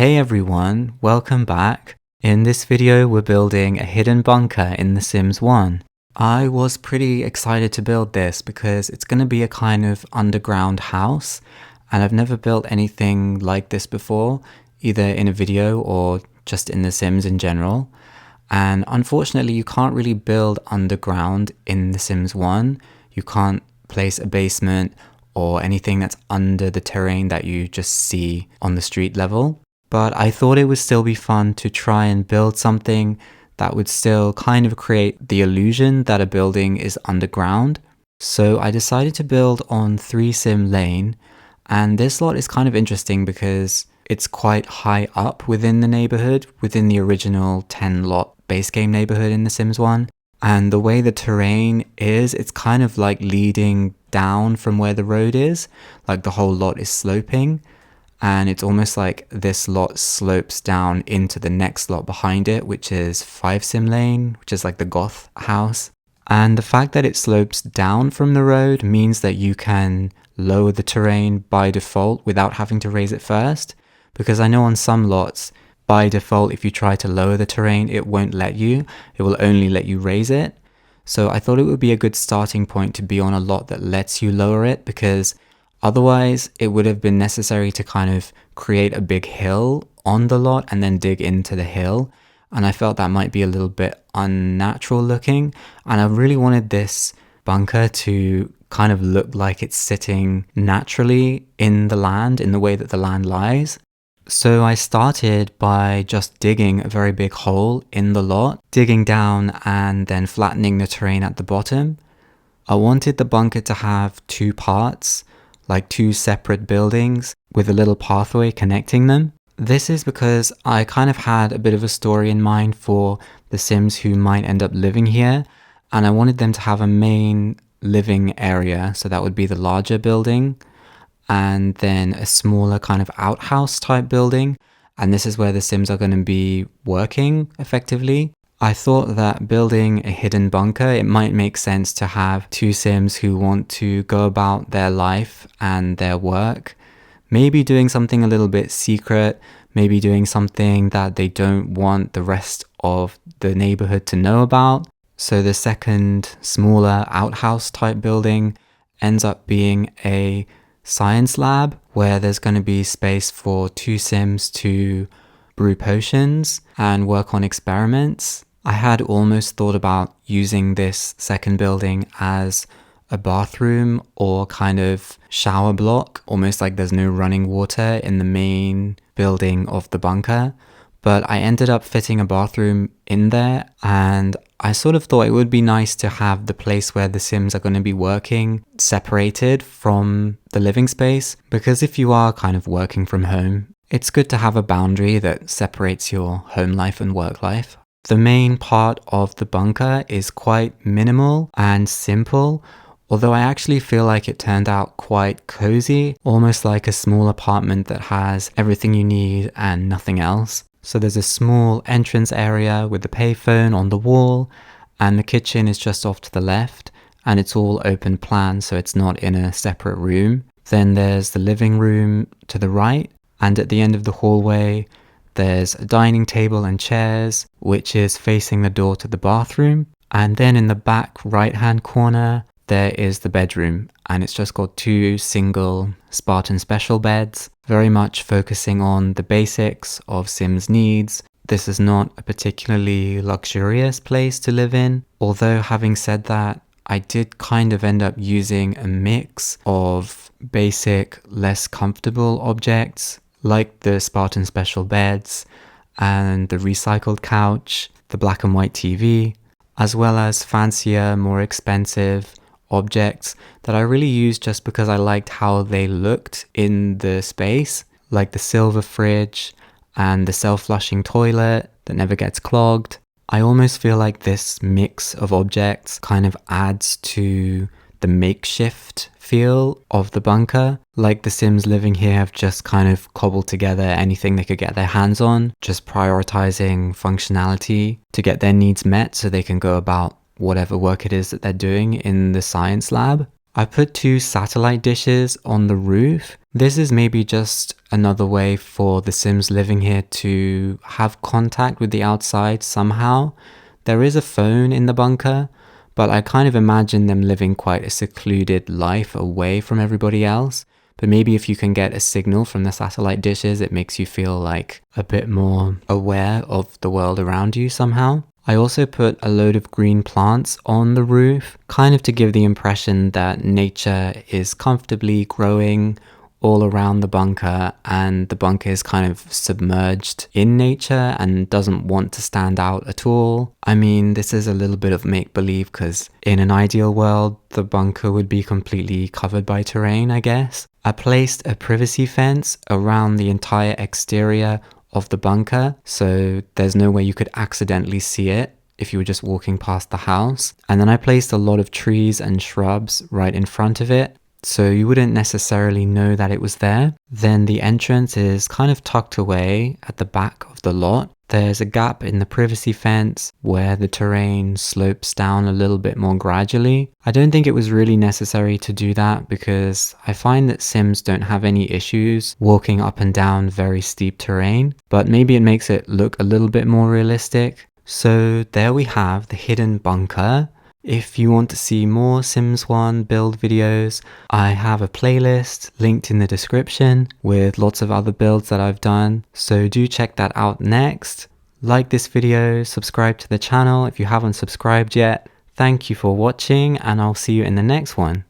Hey everyone, welcome back. In this video, we're building a hidden bunker in The Sims 1. I was pretty excited to build this because it's going to be a kind of underground house, and I've never built anything like this before, either in a video or just in The Sims in general. And unfortunately, you can't really build underground in The Sims 1. You can't place a basement or anything that's under the terrain that you just see on the street level. But I thought it would still be fun to try and build something that would still kind of create the illusion that a building is underground. So I decided to build on 3Sim Lane, and this lot is kind of interesting because it's quite high up within the neighborhood, within the original 10 lot base game neighborhood in The Sims 1. And the way the terrain is, it's kind of like leading down from where the road is, like the whole lot is sloping. And it's almost like this lot slopes down into the next lot behind it, which is 5Sim Lane, which is like the goth house. And the fact that it slopes down from the road means that you can lower the terrain by default without having to raise it first. Because I know on some lots, by default, if you try to lower the terrain, it won't let you. It will only let you raise it. So I thought it would be a good starting point to be on a lot that lets you lower it, because otherwise it would have been necessary to kind of create a big hill on the lot and then dig into the hill. And I felt that might be a little bit unnatural looking. And I really wanted this bunker to kind of look like it's sitting naturally in the land, in the way that the land lies. So I started by just digging a very big hole in the lot, digging down and then flattening the terrain at the bottom. I wanted the bunker to have two parts, like two separate buildings with a little pathway connecting them. This is because I kind of had a bit of a story in mind for the Sims who might end up living here, and I wanted them to have a main living area, so that would be the larger building, and then a smaller kind of outhouse type building, and this is where the Sims are going to be working effectively. I thought that building a hidden bunker, it might make sense to have two Sims who want to go about their life and their work, maybe doing something a little bit secret, maybe doing something that they don't want the rest of the neighborhood to know about. So the second smaller outhouse type building ends up being a science lab where there's going to be space for two Sims to brew potions and work on experiments. I had almost thought about using this second building as a bathroom or kind of shower block, almost like there's no running water in the main building of the bunker. But I ended up fitting a bathroom in there, and I sort of thought it would be nice to have the place where the Sims are going to be working separated from the living space, because if you are kind of working from home, it's good to have a boundary that separates your home life and work life. The main part of the bunker is quite minimal and simple, although I actually feel like it turned out quite cozy, almost like a small apartment that has everything you need and nothing else. So there's a small entrance area with the payphone on the wall, and the kitchen is just off to the left, and it's all open plan, so it's not in a separate room. Then there's the living room to the right, and at the end of the hallway, there's a dining table and chairs, which is facing the door to the bathroom. And then in the back right-hand corner, there is the bedroom, and it's just got two single Spartan special beds, very much focusing on the basics of Sims needs. This is not a particularly luxurious place to live in, although having said that, I did kind of end up using a mix of basic, less comfortable objects, like the Spartan special beds and the recycled couch, the black and white TV, as well as fancier, more expensive objects that I really used just because I liked how they looked in the space, like the silver fridge and the self-flushing toilet that never gets clogged. I almost feel like this mix of objects kind of adds to the makeshift feel of the bunker, like the Sims living here have just kind of cobbled together anything they could get their hands on, just prioritizing functionality to get their needs met so they can go about whatever work it is that they're doing in the science lab. I put 2 satellite dishes on the roof. This is maybe just another way for the Sims living here to have contact with the outside somehow. There is a phone in the bunker, but I kind of imagine them living quite a secluded life away from everybody else. But maybe if you can get a signal from the satellite dishes, it makes you feel like a bit more aware of the world around you somehow. I also put a load of green plants on the roof, kind of to give the impression that nature is comfortably growing all around the bunker, and the bunker is kind of submerged in nature and doesn't want to stand out at all. I mean, this is a little bit of make-believe because in an ideal world, the bunker would be completely covered by terrain, I guess. I placed a privacy fence around the entire exterior of the bunker, so there's no way you could accidentally see it if you were just walking past the house. And then I placed a lot of trees and shrubs right in front of it, so you wouldn't necessarily know that it was there. Then the entrance is kind of tucked away at the back of the lot. There's a gap in the privacy fence where the terrain slopes down a little bit more gradually. I don't think it was really necessary to do that because I find that Sims don't have any issues walking up and down very steep terrain, but maybe it makes it look a little bit more realistic. So there we have the hidden bunker. If you want to see more Sims 1 build videos, I have a playlist linked in the description with lots of other builds that I've done, so do check that out next. Like this video, subscribe to the channel if you haven't subscribed yet. Thank you for watching, and I'll see you in the next one.